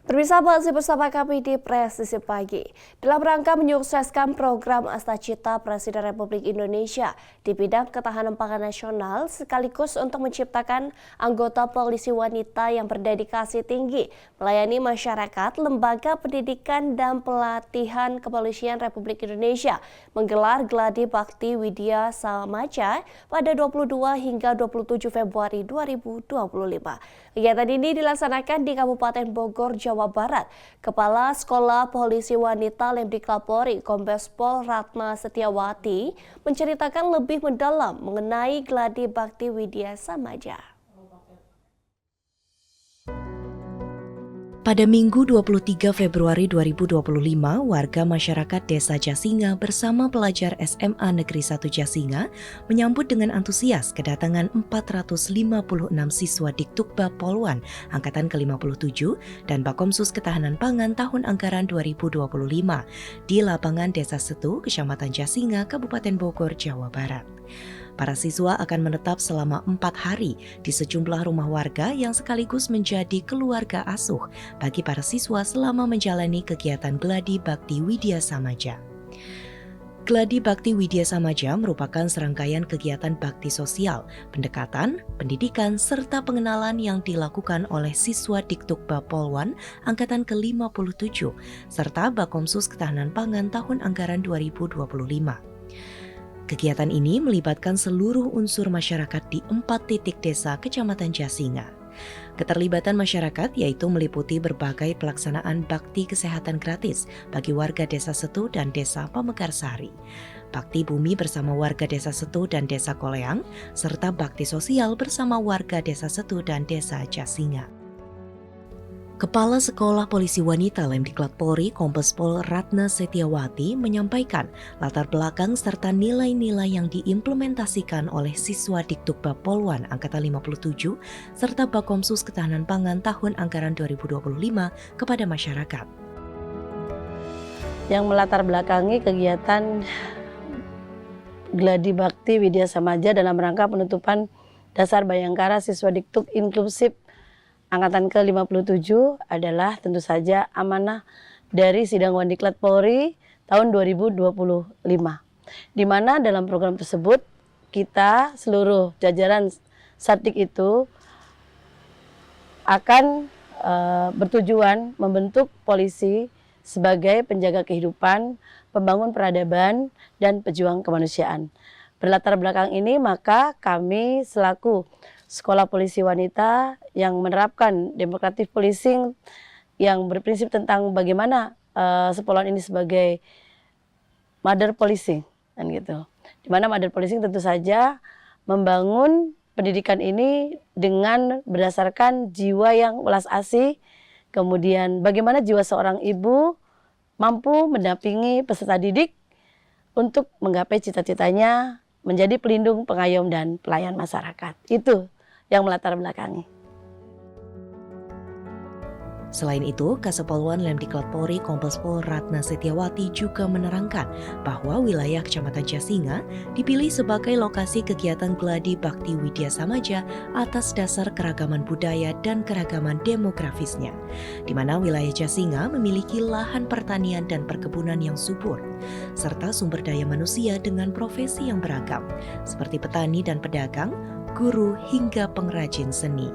Pemirsa, masih bersama kami di Presisi Pagi. Dalam rangka menyukseskan program Astacita Presiden Republik Indonesia di bidang ketahanan pangan nasional sekaligus untuk menciptakan anggota polisi wanita yang berdedikasi tinggi melayani masyarakat, Lembaga Pendidikan dan Pelatihan Kepolisian Republik Indonesia menggelar Gladi Bakti Widya Samaja pada 22 hingga 27 Februari 2025. Kegiatan ini dilaksanakan di Kabupaten Bogor, Jawa Barat. Kepala Sekolah Polisi Wanita Lemdiklat Polri, Kombes Pol Ratna Setiawati, menceritakan lebih mendalam mengenai Gladi Bakti Widya Samaja. Pada Minggu 23 Februari 2025, warga masyarakat Desa Jasinga bersama pelajar SMA Negeri 1 Jasinga menyambut dengan antusias kedatangan 456 siswa Dikdukbab Polwan Angkatan ke-57 dan Bakomsus Ketahanan Pangan tahun anggaran 2025 di lapangan Desa Setu, Kecamatan Jasinga, Kabupaten Bogor, Jawa Barat. Para siswa akan menetap selama 4 hari di sejumlah rumah warga yang sekaligus menjadi keluarga asuh bagi para siswa selama menjalani kegiatan Gladi Bakti Widya Samaja. Gladi Bakti Widya Samaja merupakan serangkaian kegiatan bakti sosial, pendekatan, pendidikan, serta pengenalan yang dilakukan oleh siswa Dikdukbab Polwan Angkatan ke-57 serta Bakomsus Ketahanan Pangan tahun anggaran 2025. Kegiatan ini melibatkan seluruh unsur masyarakat di 4 titik desa Kecamatan Jasinga. Keterlibatan masyarakat yaitu meliputi berbagai pelaksanaan bakti kesehatan gratis bagi warga Desa Setu dan Desa Pamekarsari, bakti bumi bersama warga Desa Setu dan Desa Koleang, serta bakti sosial bersama warga Desa Setu dan Desa Jasinga. Kepala Sekolah Polisi Wanita Lemdiklat Polri, Kombes Pol Ratna Setiawati menyampaikan latar belakang serta nilai-nilai yang diimplementasikan oleh siswa Dikdukbab Polwan Angkatan 57 serta Bakomsus Ketahanan Pangan tahun anggaran 2025 kepada masyarakat. Yang melatar belakangi kegiatan Gladi Bakti Widya Samaja dalam rangka penutupan Dasar Bayangkara Siswa Dikduk Inklusif Angkatan ke-57 adalah tentu saja amanah dari Sidang Wandiklat Polri tahun 2025. Di mana dalam program tersebut kita seluruh jajaran Satdik itu akan bertujuan membentuk polisi sebagai penjaga kehidupan, pembangun peradaban, dan pejuang kemanusiaan. Berlatar belakang ini maka kami selaku Sekolah Polisi Wanita yang menerapkan democratic policing yang berprinsip tentang bagaimana sekolah ini sebagai mother policing kan gitu. Di mana mother policing tentu saja membangun pendidikan ini dengan berdasarkan jiwa yang welas asih, kemudian bagaimana jiwa seorang ibu mampu mendampingi peserta didik untuk menggapai cita-citanya menjadi pelindung, pengayom, dan pelayan masyarakat. Itu yang melatar belakangi. Selain itu, Kasepolwan Lemdiklat Polri Kombes Pol Ratna Setiawati juga menerangkan bahwa wilayah Kecamatan Jasinga dipilih sebagai lokasi kegiatan Gladi Bakti Widya Samaja atas dasar keragaman budaya dan keragaman demografisnya, di mana wilayah Jasinga memiliki lahan pertanian dan perkebunan yang subur, serta sumber daya manusia dengan profesi yang beragam, seperti petani dan pedagang, guru, hingga pengrajin seni.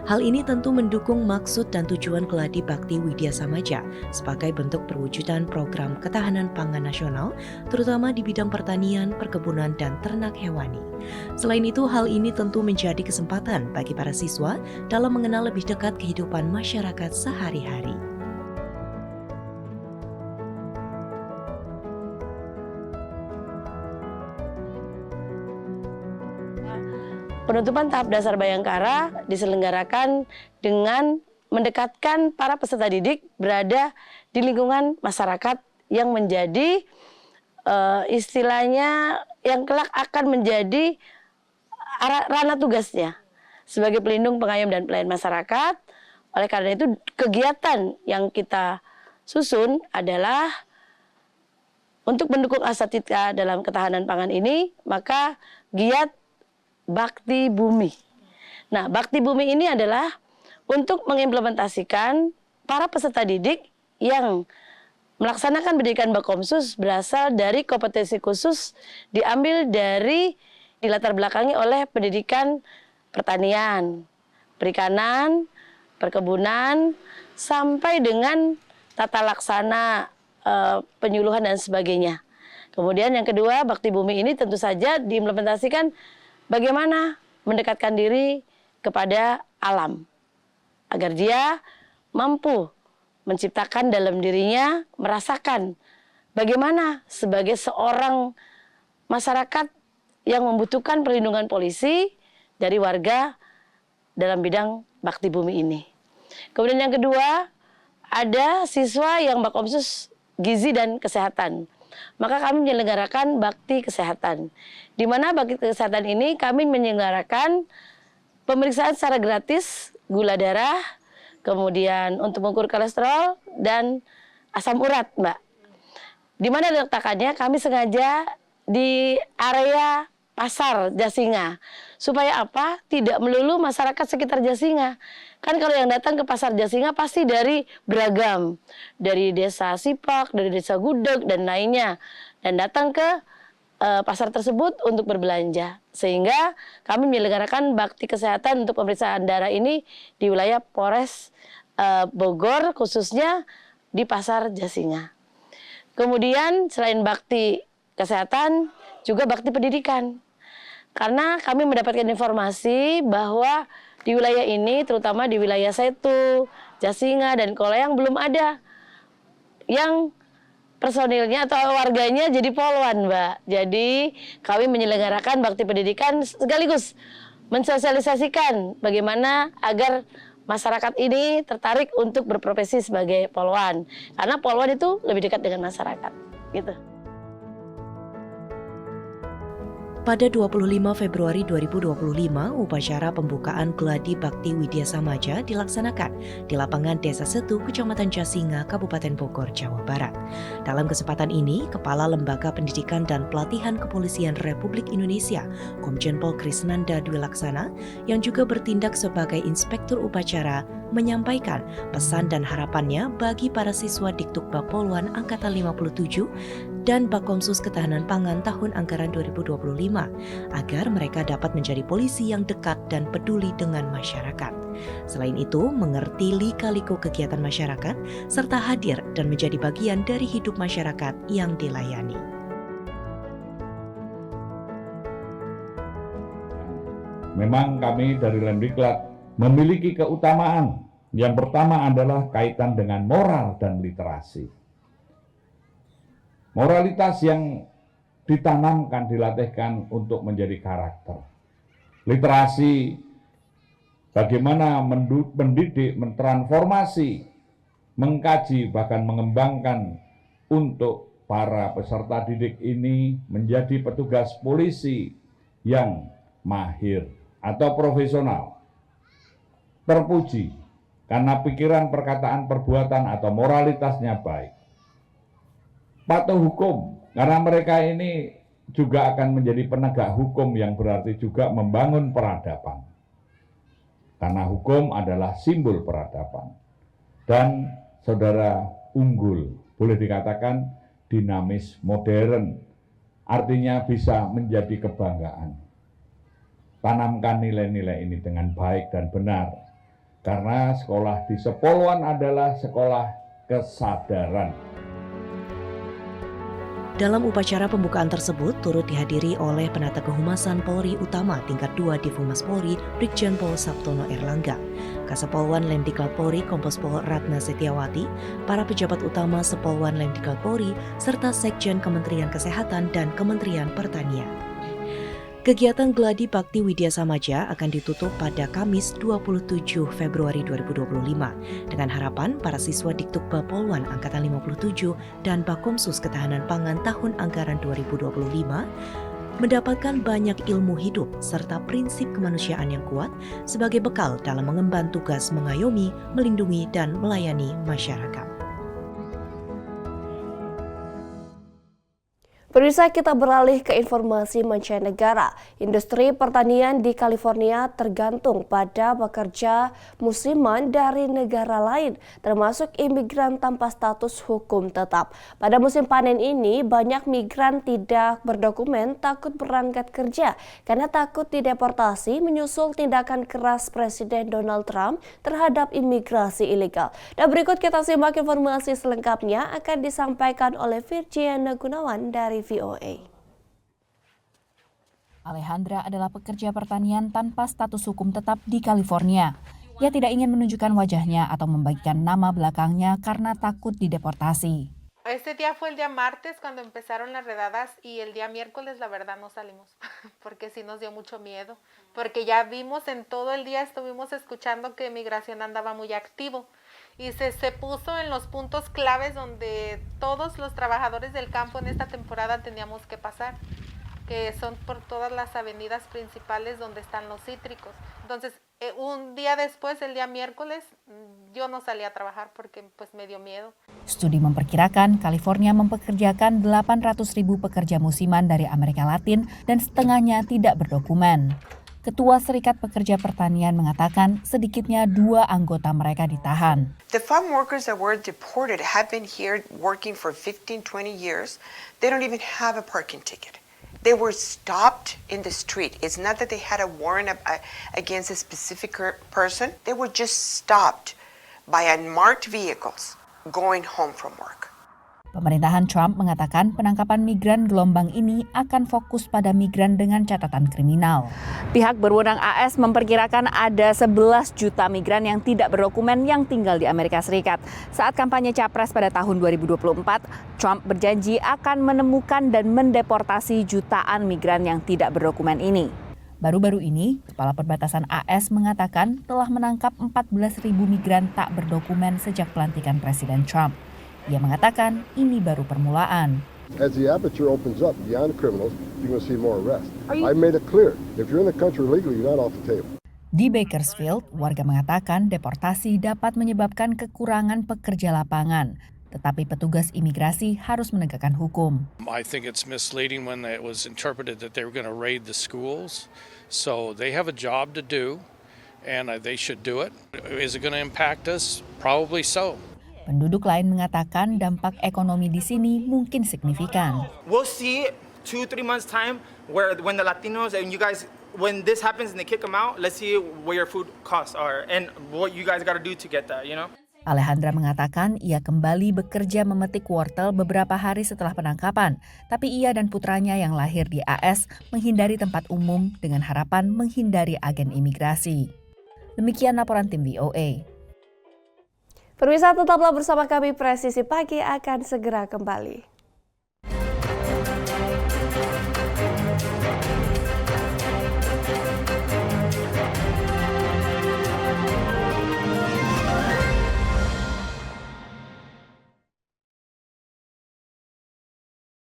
Hal ini tentu mendukung maksud dan tujuan Gladi Bakti Widya Samaja sebagai bentuk perwujudan program ketahanan pangan nasional, terutama di bidang pertanian, perkebunan, dan ternak hewani. Selain itu, hal ini tentu menjadi kesempatan bagi para siswa dalam mengenal lebih dekat kehidupan masyarakat sehari-hari. Penutupan tahap dasar Bayangkara diselenggarakan dengan mendekatkan para peserta didik berada di lingkungan masyarakat yang menjadi istilahnya yang kelak akan menjadi ranah tugasnya sebagai pelindung, pengayom, dan pelayan masyarakat. Oleh karena itu kegiatan yang kita susun adalah untuk mendukung Astacita dalam ketahanan pangan ini, maka giat Bakti Bumi. Nah, Bakti Bumi ini adalah untuk mengimplementasikan para peserta didik yang melaksanakan pendidikan Bakomsus berasal dari kompetensi khusus diambil dari dilatar belakangi oleh pendidikan pertanian, perikanan, perkebunan, sampai dengan tata laksana penyuluhan dan sebagainya. Kemudian yang kedua, Bakti Bumi ini tentu saja diimplementasikan bagaimana mendekatkan diri kepada alam agar dia mampu menciptakan dalam dirinya, merasakan bagaimana sebagai seorang masyarakat yang membutuhkan perlindungan polisi dari warga dalam bidang bakti bumi ini. Kemudian yang kedua, ada siswa yang Bakomsus gizi dan kesehatan. Maka kami menyelenggarakan bakti kesehatan. Di mana bakti kesehatan ini kami menyelenggarakan pemeriksaan secara gratis gula darah, kemudian untuk mengukur kolesterol dan asam urat, Mbak. Di mana letakkannya? Kami sengaja di area pasar Jasinga. Supaya apa? Tidak melulu masyarakat sekitar Jasinga. Kan kalau yang datang ke pasar Jasinga pasti dari beragam. Dari desa Sipak, dari desa Gudeg, dan lainnya. Dan datang ke pasar tersebut untuk berbelanja. Sehingga kami menyelenggarakan bakti kesehatan untuk pemeriksaan darah ini di wilayah Polres Bogor, khususnya di pasar Jasinga. Kemudian selain bakti kesehatan, juga bakti pendidikan. Karena kami mendapatkan informasi bahwa di wilayah ini, terutama di wilayah Setu, Jasinga, dan Kolayang belum ada yang personilnya atau warganya jadi poluan, Mbak. Jadi kami menyelenggarakan bakti pendidikan sekaligus mensosialisasikan bagaimana agar masyarakat ini tertarik untuk berprofesi sebagai poluan. Karena poluan itu lebih dekat dengan masyarakat, gitu. Pada 25 Februari 2025, upacara pembukaan Gladi Bakti Widya Samaja dilaksanakan di lapangan Desa Setu, Kecamatan Jasinga, Kabupaten Bogor, Jawa Barat. Dalam kesempatan ini, Kepala Lembaga Pendidikan dan Pelatihan Kepolisian Republik Indonesia, Komjen Pol Krisnanda Dwi Laksana, yang juga bertindak sebagai inspektur upacara, menyampaikan pesan dan harapannya bagi para siswa Dikdukbab Poluan Angkatan 57 dan Bakomsus Ketahanan Pangan tahun anggaran 2025 agar mereka dapat menjadi polisi yang dekat dan peduli dengan masyarakat. Selain itu, mengerti lika-liku kegiatan masyarakat serta hadir dan menjadi bagian dari hidup masyarakat yang dilayani. Memang kami dari Lemdiklat memiliki keutamaan. Yang pertama adalah kaitan dengan moral dan literasi. Moralitas yang ditanamkan, dilatihkan untuk menjadi karakter. Literasi, bagaimana mendidik, mentransformasi, mengkaji, bahkan mengembangkan untuk para peserta didik ini menjadi petugas polisi yang mahir atau profesional. Terpuji karena pikiran, perkataan, perbuatan atau moralitasnya baik. Patuh hukum, karena mereka ini juga akan menjadi penegak hukum yang berarti juga membangun peradaban. Karena hukum adalah simbol peradaban. Dan saudara unggul, boleh dikatakan dinamis, modern, artinya bisa menjadi kebanggaan. Tanamkan nilai-nilai ini dengan baik dan benar. Karena sekolah di Sepoluan adalah sekolah kesadaran. Dalam upacara pembukaan tersebut turut dihadiri oleh Penata Kehumasan Polri Utama tingkat 2 Divhumas Polri, Brigjen Pol Sabtono Erlangga, Kasepolwan Lemdiklat Polri Kompos Pol Ratna Setiawati, para pejabat utama Sepolwan Lemdiklat Polri, serta Sekjen Kementerian Kesehatan dan Kementerian Pertanian. Kegiatan Gladi Bakti Widya Samaja akan ditutup pada Kamis 27 Februari 2025 dengan harapan para siswa Dikdukbab Poluan Angkatan 57 dan Bakomsus Ketahanan Pangan tahun anggaran 2025 mendapatkan banyak ilmu hidup serta prinsip kemanusiaan yang kuat sebagai bekal dalam mengemban tugas mengayomi, melindungi, dan melayani masyarakat. Pemirsa, kita beralih ke informasi mancanegara. Industri pertanian di California tergantung pada pekerja musiman dari negara lain, termasuk imigran tanpa status hukum tetap. Pada musim panen ini, banyak migran tidak berdokumen takut berangkat kerja karena takut dideportasi menyusul tindakan keras Presiden Donald Trump terhadap imigrasi ilegal. Dan berikut kita simak informasi selengkapnya akan disampaikan oleh Virginia Gunawan dari VOA. Alejandra adalah pekerja pertanian tanpa status hukum tetap di California. Ia tidak ingin menunjukkan wajahnya atau membagikan nama belakangnya karena takut dideportasi. Este día fue el día martes cuando empezaron las redadas y el día miércoles la verdad no salimos porque sí nos dio mucho miedo, porque ya vimos en todo el día, estuvimos escuchando que migración andaba muy activo y se puso en los puntos claves donde todos los trabajadores del campo en esta temporada teníamos que pasar, que son por todas las avenidas principales donde están los cítricos. Entonces, un día después, el día miércoles, yo no salí a trabajar porque pues me dio miedo. Studi memperkirakan California mempekerjakan 800.000 pekerja musiman dari Amerika Latin dan setengahnya tidak berdokumen. Ketua Serikat Pekerja Pertanian mengatakan sedikitnya 2 anggota mereka ditahan. The farm workers that were deported have been here working for 15, 20 years. They don't even have a parking ticket. They were stopped in the street. It's not that they had a warrant against a specific person. They were just stopped by unmarked vehicles going home from work. Pemerintahan Trump mengatakan penangkapan migran gelombang ini akan fokus pada migran dengan catatan kriminal. Pihak berwenang AS memperkirakan ada 11 juta migran yang tidak berdokumen yang tinggal di Amerika Serikat. Saat kampanye Capres pada tahun 2024, Trump berjanji akan menemukan dan mendeportasi jutaan migran yang tidak berdokumen ini. Baru-baru ini, Kepala Perbatasan AS mengatakan telah menangkap 14.000 migran tak berdokumen sejak pelantikan Presiden Trump. Ia mengatakan ini baru permulaan. As the aperture opens up beyond criminals, you're going to see more arrests. I made it clear, if you're in the country illegally, you're not off the table. Di Bakersfield, warga mengatakan deportasi dapat menyebabkan kekurangan pekerja lapangan, tetapi petugas imigrasi harus menegakkan hukum. I think it's misleading when it was interpreted that they were going to raid the schools. So they have a job to do, and they should do it. Is it going to impact us? Probably so. Penduduk lain mengatakan dampak ekonomi di sini mungkin signifikan. We'll see 2-3 months time when the Latinos and you guys, when this happens and they kick them out, let's see where your food costs are and what you guys got to do to get that, you know. Alejandra mengatakan ia kembali bekerja memetik wortel beberapa hari setelah penangkapan, tapi ia dan putranya yang lahir di AS menghindari tempat umum dengan harapan menghindari agen imigrasi. Demikian laporan tim VOA. Pemirsa, tetaplah bersama kami, Presisi Pagi akan segera kembali.